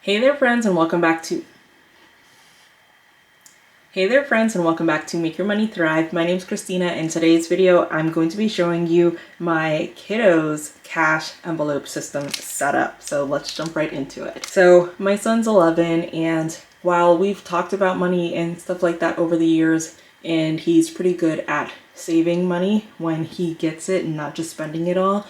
Hey there friends and welcome back to Make Your Money Thrive. My name is Christina. In today's video I'm going to be showing you my kiddo's cash envelope system setup. So let's jump right into it. So my son's 11, and while we've talked about money and stuff like that over the years, and he's pretty good at saving money when he gets it and not just spending it all,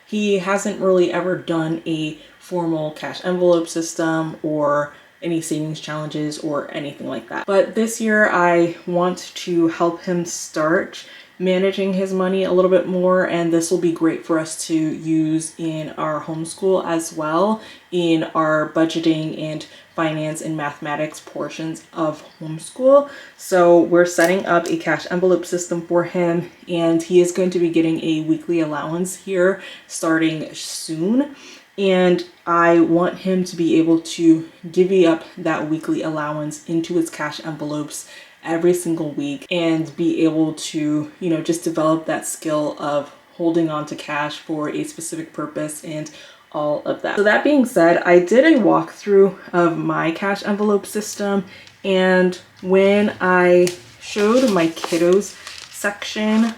he hasn't really ever done a formal cash envelope system or any savings challenges or anything like that. But this year I want to help him start managing his money a little bit more, and this will be great for us to use in our homeschool as well, in our budgeting and finance and mathematics portions of homeschool. So we're setting up a cash envelope system for him, and he is going to be getting a weekly allowance here starting soon. And I want him to be able to divvy up that weekly allowance into his cash envelopes every single week and be able to, just develop that skill of holding on to cash for a specific purpose and all of that. So that being said, I did a walkthrough of my cash envelope system, and when I showed my kiddos section,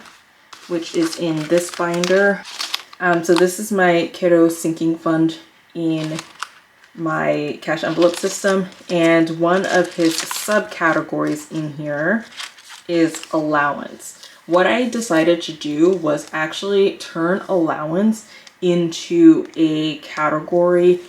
which is in this binder, so this is my kiddo sinking fund in my cash envelope system, and one of his subcategories in here is allowance. What I decided to do was actually turn allowance into a category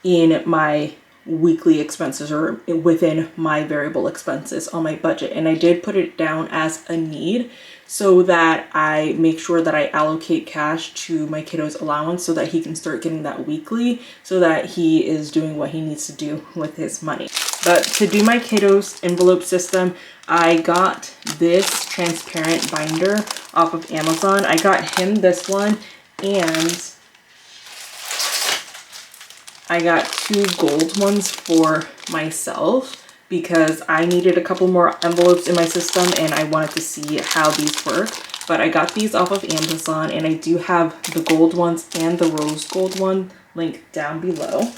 in my weekly expenses, or within my variable expenses on my budget, and I did put it down as a need so that I make sure that I allocate cash to my kiddo's allowance so that he can start getting that weekly, so that he is doing what he needs to do with his money. But to do my kiddo's envelope system, I got this transparent binder off of Amazon. I got him this one, and I got two gold ones for myself because I needed a couple more envelopes in my system and I wanted to see how these work. But I got these off of Amazon, and I do have the gold ones and the rose gold one linked down below.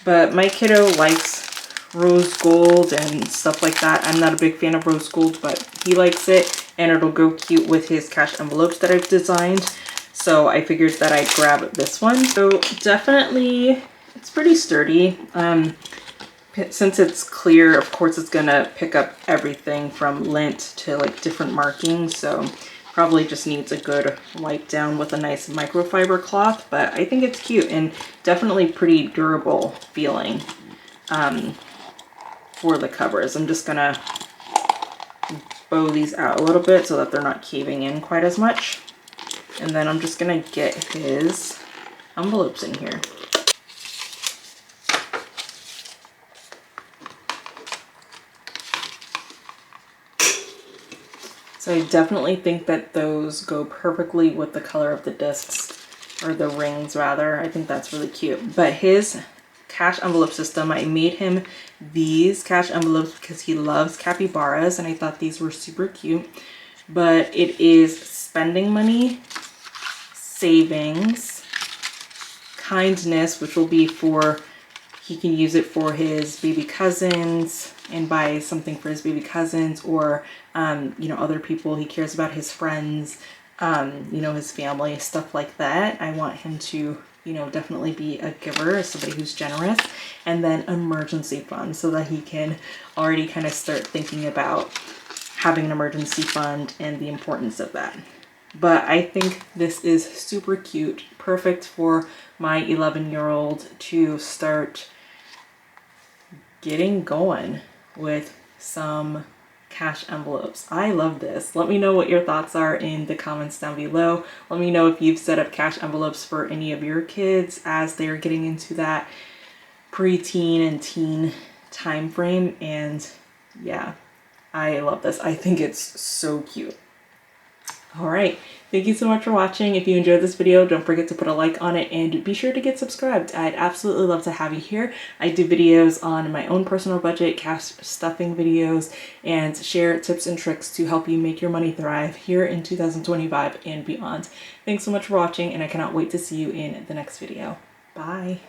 But my kiddo likes rose gold and stuff like that. I'm not a big fan of rose gold, but he likes it, and it'll go cute with his cash envelopes that I've designed. So I figured that I'd grab this one. So definitely, it's pretty sturdy. Since it's clear, of course it's gonna pick up everything from lint to like different markings. So probably just needs a good wipe down with a nice microfiber cloth. But I think it's cute and definitely pretty durable feeling for the covers. I'm just gonna bow these out a little bit so that they're not caving in quite as much. And then I'm just gonna get his envelopes in here. So I definitely think that those go perfectly with the color of the discs, or the rings rather. I think that's really cute. But his cash envelope system, I made him these cash envelopes because he loves capybaras, and I thought these were super cute. But it is spending money, savings, kindness, which will be for, he can use it for his baby cousins and buy something for his baby cousins, or other people he cares about, his friends, his family, stuff like that. I want him to definitely be a giver, somebody who's generous. And then emergency fund, so that he can already kind of start thinking about having an emergency fund and the importance of that. But I think this is super cute, perfect for my 11-year-old to start getting going with some cash envelopes. I love this. Let me know what your thoughts are in the comments down below. Let me know if you've set up cash envelopes for any of your kids as they're getting into that preteen and teen time frame. And yeah, I love this. I think it's so cute. All right, thank you so much for watching. If you enjoyed this video, don't forget to put a like on it and be sure to get subscribed. I'd absolutely love to have you here. I do videos on my own personal budget, cash stuffing videos, and share tips and tricks to help you make your money thrive here in 2025 and beyond. Thanks so much for watching, and I cannot wait to see you in the next video. Bye.